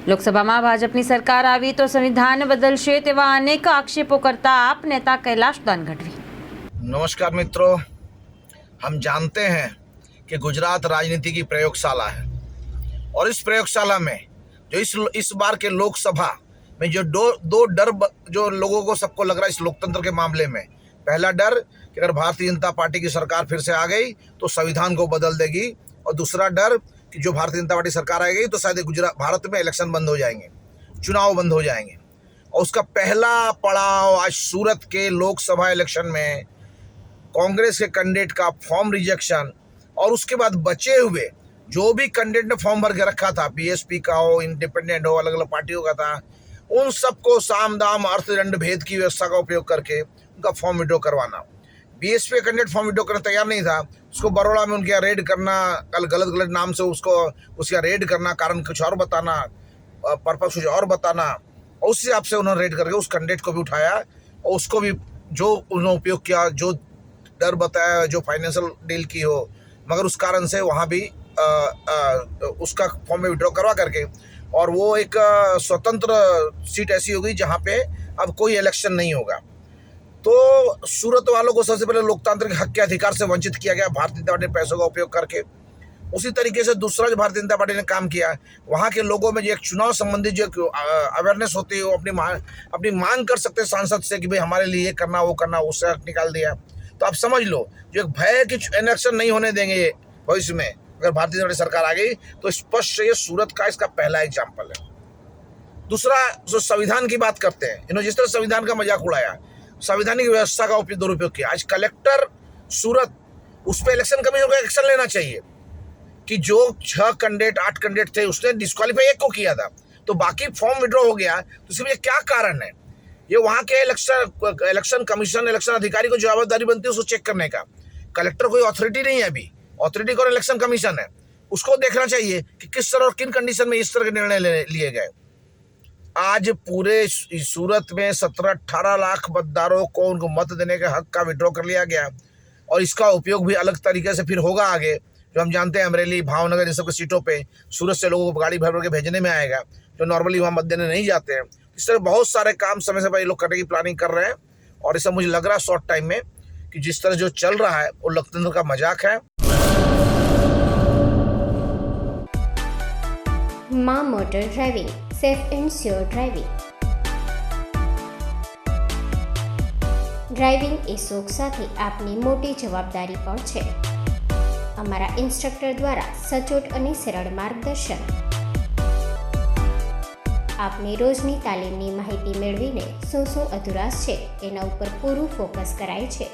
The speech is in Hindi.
લોકસભામાં ભાજપની સરકાર આવી તો સંવિધાन બદલશે તેવા અનેક આક્ષેપો કરતા આપ नेता कैलाश दान गढ़वी। नमस्कार मित्रों, हम जानते हैं कि गुजरात राजनीति की प्रयोगशाला है और इस प्रयोगशाला में जो इस बार के लोकसभा में जो दो डर जो लोगों को सबको लग रहा है इस लोकतंत्र के मामले में, पहला डर कि अगर भारतीय जनता पार्टी की सरकार फिर से आ गई तो संविधान को बदल देगी, और दूसरा डर कि जो भारतीय जनता पार्टी सरकार आ गई तो शायद भारत में इलेक्शन बंद हो जाएंगे, चुनाव बंद हो जाएंगे। और उसका पहला पड़ाव आज सूरत के लोकसभा इलेक्शन में कांग्रेस के कैंडिडेट का फॉर्म रिजेक्शन, और उसके बाद बचे हुए जो भी कैंडिडेट ने फॉर्म भर के रखा था, बीएसपी का हो, इंडिपेंडेंट हो, अलग अलग पार्टियों का था, उन सबको साम दाम अर्थ दंड भेद की व्यवस्था का उपयोग करके उनका फॉर्म विड्रॉ करवाना। बीएसपी कैंडिडेट फॉर्म विड्रॉ करने तैयार नहीं था, उसको बड़ौदा में उनके यहाँ रेड करना, गलत नाम से उसको उसका रेड करना, कारण कुछ और बताना, पर्पस कुछ और बताना, और उस हिसाब से उन्होंने रेड करके उस कैंडिडेट को भी उठाया और उसको भी जो उन्होंने उपयोग किया, जो डर बताया, जो फाइनेंशियल डील की हो, मगर उस कारण से वहाँ भी उसका फॉर्म में विड्रॉ करवा करके, और वो एक स्वतंत्र सीट ऐसी होगी जहाँ पे अब कोई इलेक्शन नहीं होगा। तो सूरत वालों को सबसे पहले लोकतांत्रिक हक के अधिकार से वंचित किया गया भारतीय जनता पार्टी पैसों का उपयोग करके। उसी तरीके से दूसरा जो भारतीय जनता पार्टी ने काम किया, वहाँ के लोगों में जो एक चुनाव संबंधी जो अवेयरनेस होती है, वो अपनी मांग कर सकते हैं सांसद से कि भाई हमारे लिए ये करना वो करना, उससे हक निकाल दिया। तो आप समझ लो, जो एक भय कि इलेक्शन नहीं होने देंगे भविष्य में अगर भारतीय जनता पार्टी सरकार आ गई, तो स्पष्ट ये सूरत का इसका पहला एग्जाम्पल है। दूसरा, जो संविधान की बात करते हैं, इन्होंने जिस तरह संविधान का मजाक उड़ाया, संवैधानिक व्यवस्था का दुरुपयोग किया। आज कलेक्टर सूरत, उस पर इलेक्शन कमीशन को एक्शन लेना चाहिए कि जो 6 कैंडिडेट 8 कैंडिडेट थे उसने डिस्क्वालीफाई एक को किया था, तो बाकी फॉर्म विड्रॉ हो गया, तो इसके लिए क्या कारण है? ये वहाँ के इलेक्शन कमीशन, इलेक्शन अधिकारी को जवाबदारी बनती है उसको चेक करने का। कलेक्टर कोई अथॉरिटी नहीं है, अभी अथॉरिटी कौन? इलेक्शन कमीशन है। उसको देखना चाहिए कि किस तरह और किन कंडीशन में इस तरह के निर्णय लिए गए। आज पूरे सूरत में 17-18 लाख मतदारों को उनको मत देने के हक का विड्रॉ कर लिया गया, और इसका उपयोग भी अलग तरीके से फिर होगा आगे। जो हम जानते हैं अमरेली, भावनगर, इन सब के सीटों पे सूरत से लोगों को गाड़ी भर भर के भेजने में आएगा, जो नॉर्मली वहाँ मत देने नहीं जाते हैं। इस तरह बहुत सारे काम समय से पहले लोग करने की प्लानिंग कर रहे हैं, और इससे मुझे लग रहा है शॉर्ट टाइम में कि जिस तरह जो चल रहा है वो लोकतंत्र का मजाक है। माँ motor driving, safe and sure driving. Driving એ શોખ સાથે આપની મોટી જવાબદારી પણ છે। અમારા ઇન્સ્ટ્રક્ટર દ્વારા સચોટ અને સરળ માર્ગદર્શન આપની રોજની તાલીમની માહિતી મેળવીને શું અધુરાશ છે તેના ઉપર પૂરું ફોકસ કરાય છે।